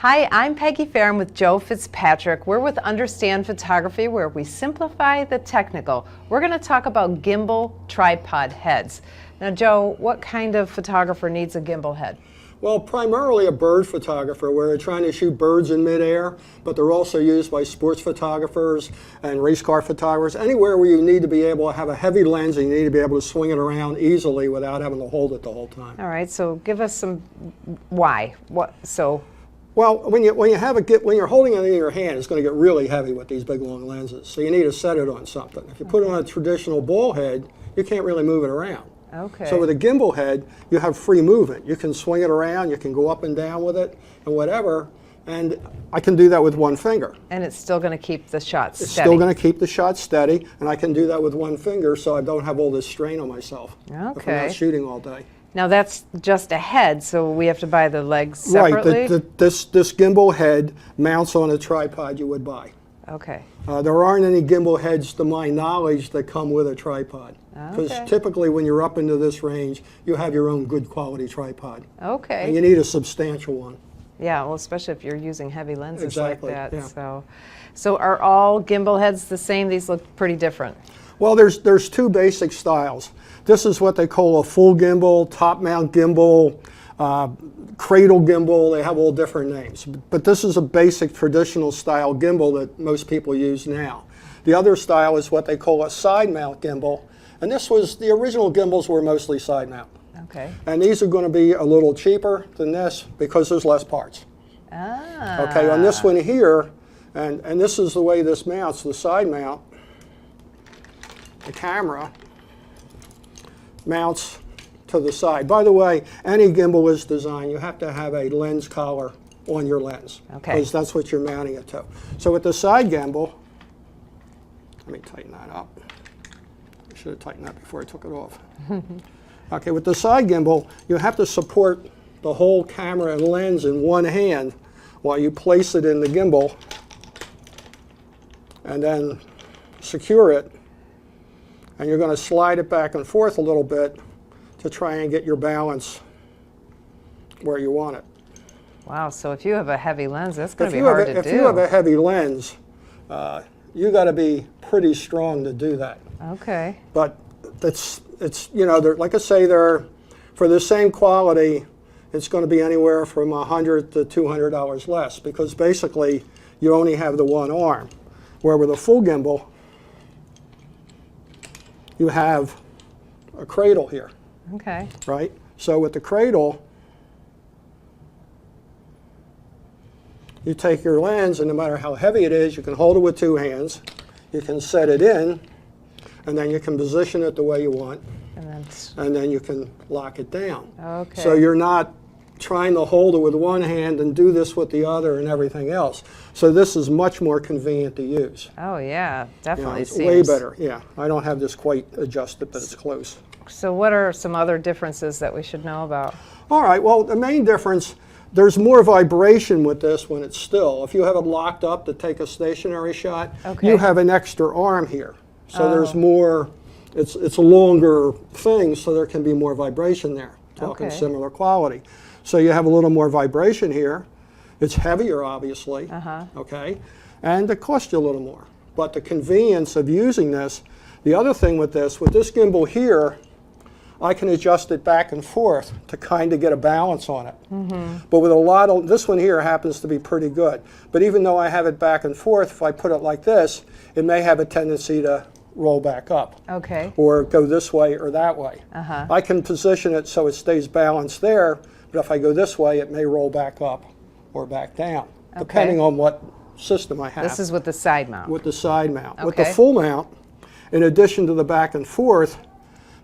Hi, I'm Peggy Farron with Joe Fitzpatrick. We're with Understand Photography, where we simplify the technical. We're going to talk about gimbal tripod heads. Now, Joe, what kind of photographer needs a gimbal head? Well, primarily a bird photographer, where they're trying to shoot birds in midair, but they're also used by sports photographers and race car photographers. Anywhere where you need to be able to have a heavy lens and you need to be able to swing it around easily without having to hold it the whole time. All right, so give us some why. Well, when you're holding it in your hand, it's going to get really heavy with these big long lenses. So you need to set it on something. If you put it on a traditional ball head, you can't really move it around. Okay. So with a gimbal head, you have free movement. You can swing it around, you can go up and down with it, and whatever. And I can do that with one finger. And it's still going to keep the shot steady. It's still going to keep the shot steady, and I can do that with one finger, so I don't have all this strain on myself if I'm not shooting all day. Now that's just a head, so we have to buy the legs separately? Right. This gimbal head mounts on a tripod you would buy. Okay. There aren't any gimbal heads, to my knowledge, that come with a tripod. Because typically when you're up into this range, you have your own good quality tripod. Okay. And you need a substantial one. Yeah, well, especially if you're using heavy lenses like that. Yeah. So are all gimbal heads the same? These look pretty different. Well, there's two basic styles. This is what they call a full gimbal, top mount gimbal, cradle gimbal. They have all different names. But this is a basic traditional style gimbal that most people use now. The other style is what they call a side mount gimbal. And the original gimbals were mostly side mount. Okay. And these are going to be a little cheaper than this because there's less parts. Ah. Okay, on this one here, and this is the way this mounts, the side mount, the camera mounts to the side. By the way, any gimbal is designed, you have to have a lens collar on your lens. Okay. Because that's what you're mounting it to. So with the side gimbal, let me tighten that up. I should have tightened that before I took it off. Okay, with the side gimbal, you have to support the whole camera and lens in one hand while you place it in the gimbal and then secure it. And you're going to slide it back and forth a little bit to try and get your balance where you want it. Wow, so if you have a heavy lens, that's going to be hard to do. If you have a heavy lens, you got to be pretty strong to do that. Okay. But it's like I say, for the same quality, it's going to be anywhere from $100 to $200 less, because basically you only have the one arm. Where with a full gimbal, you have a cradle here. Okay. Right? So with the cradle, you take your lens, and no matter how heavy it is, you can hold it with two hands. You can set it in, and then you can position it the way you want. And then you can lock it down. Okay. So you're not trying to hold it with one hand and do this with the other and everything else. So this is much more convenient to use. Oh yeah, definitely. It's way better. Yeah, I don't have this quite adjusted, but it's close. So what are some other differences that we should know about? All right, well, the main difference, there's more vibration with this when it's still. If you have it locked up to take a stationary shot, you have an extra arm here. So there's more, it's a longer thing, so there can be more vibration there, talking similar quality. So you have a little more vibration here. It's heavier, obviously, okay? And it costs you a little more. But the convenience of using this, the other thing with this gimbal here, I can adjust it back and forth to kind of get a balance on it. But with this one here happens to be pretty good. But even though I have it back and forth, if I put it like this, it may have a tendency to roll back up. Okay. Or go this way or that way. I can position it so it stays balanced there, but if I go this way, it may roll back up or back down, depending on what system I have. This is with the side mount. With the side mount. With the full mount, in addition to the back and forth,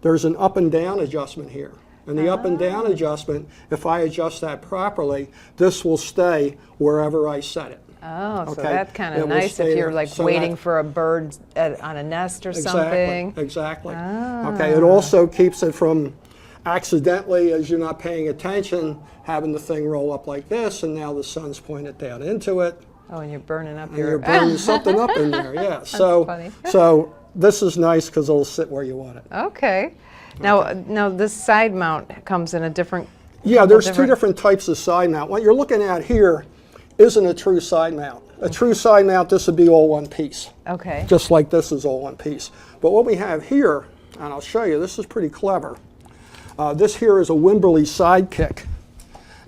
there's an up and down adjustment here. And the up and down adjustment, if I adjust that properly, this will stay wherever I set it. Oh, so that's kind of nice if you're like waiting for a bird on a nest or something. Exactly. Okay, it also keeps it from accidentally, as you're not paying attention, having the thing roll up like this, and now the sun's pointed down into it. Oh, and you're burning up you're burning something up in there, yeah. Funny. So this is nice because it'll sit where you want it. Okay. Now this side mount comes in a different. Yeah, there's two different types of side mount. What you're looking at here isn't a true side mount. A true side mount, this would be all one piece. Okay. Just like this is all one piece. But what we have here, and I'll show you, this is pretty clever. This here is a Wimberley Sidekick,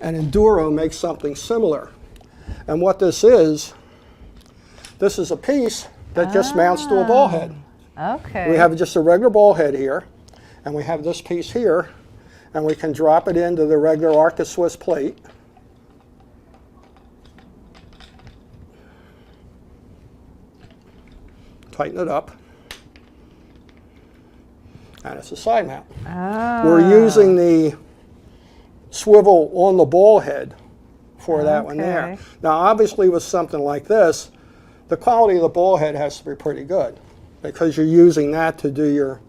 and Enduro makes something similar. And what this is a piece that just mounts to a ball head. Okay. We have just a regular ball head here, and we have this piece here, and we can drop it into the regular Arca Swiss plate. Tighten it up, and it's a side mount. We're using the swivel on the ball head for that one there. Now obviously with something like this, the quality of the ball head has to be pretty good because you're using that to do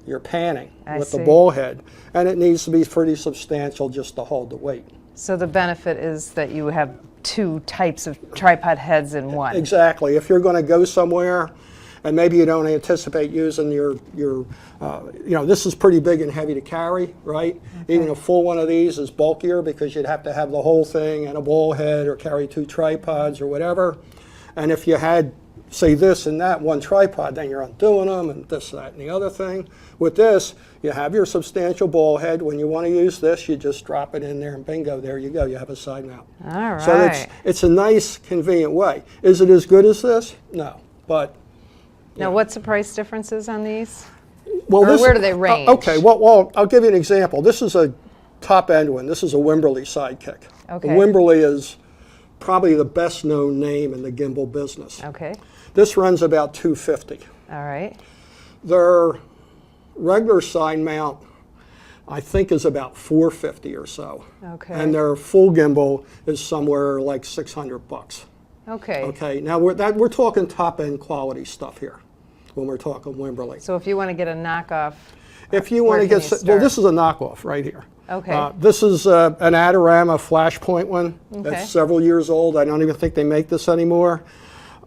your panning with the ball head, and it needs to be pretty substantial just to hold the weight. So the benefit is that you have two types of tripod heads in one. Exactly. If you're going to go somewhere and maybe you don't anticipate using your this is pretty big and heavy to carry, right? Even a full one of these is bulkier because you'd have to have the whole thing and a ball head or carry two tripods or whatever. And if you had, say, this and that one tripod, then you're undoing them and this, that, and the other thing. With this, you have your substantial ball head. When you want to use this, you just drop it in there and bingo, there you go. You have a side mount. All right. So it's a nice, convenient way. Is it as good as this? No, but... Now, what's the price differences on these? Well, or where do they range? Okay, well, I'll give you an example. This is a top-end one. This is a Wimberley Sidekick. Okay. Wimberley is probably the best-known name in the gimbal business. Okay. This runs about $250. All right. Their regular side mount, I think, is about $450 or so. Okay. And their full gimbal is somewhere like $600. Okay. Okay. Now we're talking top-end quality stuff here when we're talking Wimberley. So if you want to get a knockoff, if you want to get, well, this is a knockoff right here. Okay. This is an Adorama Flashpoint one. Okay. That's several years old. I don't even think they make this anymore.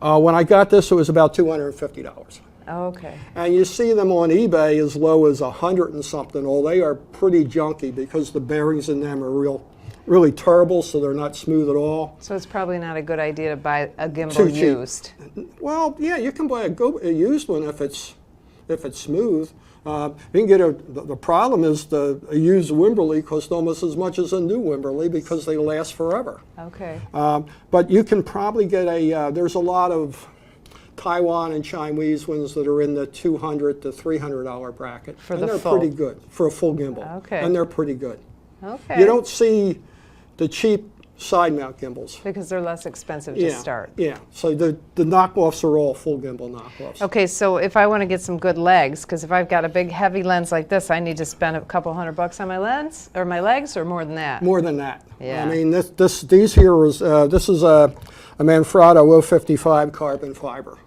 When I got this, it was about $250. Okay. And you see them on eBay as low as 100 and something. Well, they are pretty junky because the bearings in them are really terrible, so they're not smooth at all. So it's probably not a good idea to buy a gimbal used. Well, yeah, you can buy a used one if it's smooth. You can get the problem is a used Wimberley costs almost as much as a new Wimberley because they last forever. Okay. But you can probably get there's a lot of Taiwan and Chinese ones that are in the $200 to $300 bracket. And they're pretty good for a full gimbal. Okay. And they're pretty good. Okay. You don't see the cheap side mount gimbals. Because they're less expensive to start. Yeah, so the knockoffs are all full gimbal knockoffs. Okay, so if I want to get some good legs, because if I've got a big heavy lens like this, I need to spend a couple $100 on my lens, or my legs, or more than that? More than that. Yeah. I mean, these here is, this is a Manfrotto 055 carbon fiber.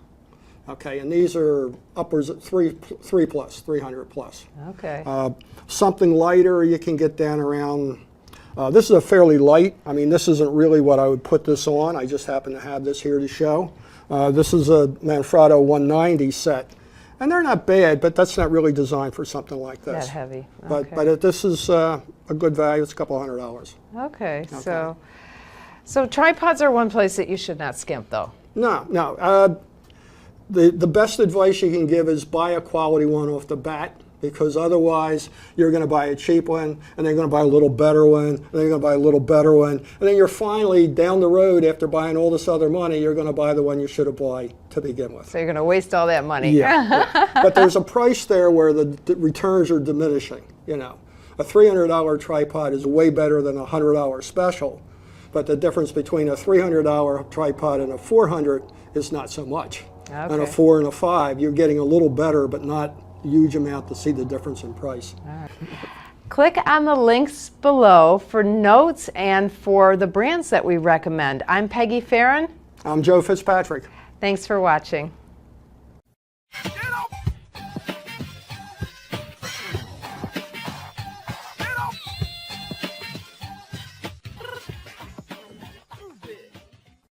Okay, and these are upwards at 300 plus. Okay. Something lighter, you can get down around, this is a fairly light. I mean, this isn't really what I would put this on. I just happen to have this here to show. This is a Manfrotto 190 set. And they're not bad, but that's not really designed for something like this. That heavy. Okay. But this is a good value. It's a couple $100. Okay, so tripods are one place that you should not skimp, though. No. The best advice you can give is buy a quality one off the bat, because otherwise you're going to buy a cheap one, and then you're going to buy a little better one, and then you're going to buy a little better one, and then you're finally down the road after buying all this other money, you're going to buy the one you should have bought to begin with. So you're going to waste all that money. Yeah. But there's a price there where the returns are diminishing. You know, a $300 tripod is way better than a $100 special, but the difference between a $300 tripod and a $400 is not so much. Okay. And a 4 and a 5, you're getting a little better, but not a huge amount to see the difference in price. All right. Click on the links below for notes and for the brands that we recommend. I'm Peggy Farron. I'm Joe Fitzpatrick. Thanks for watching.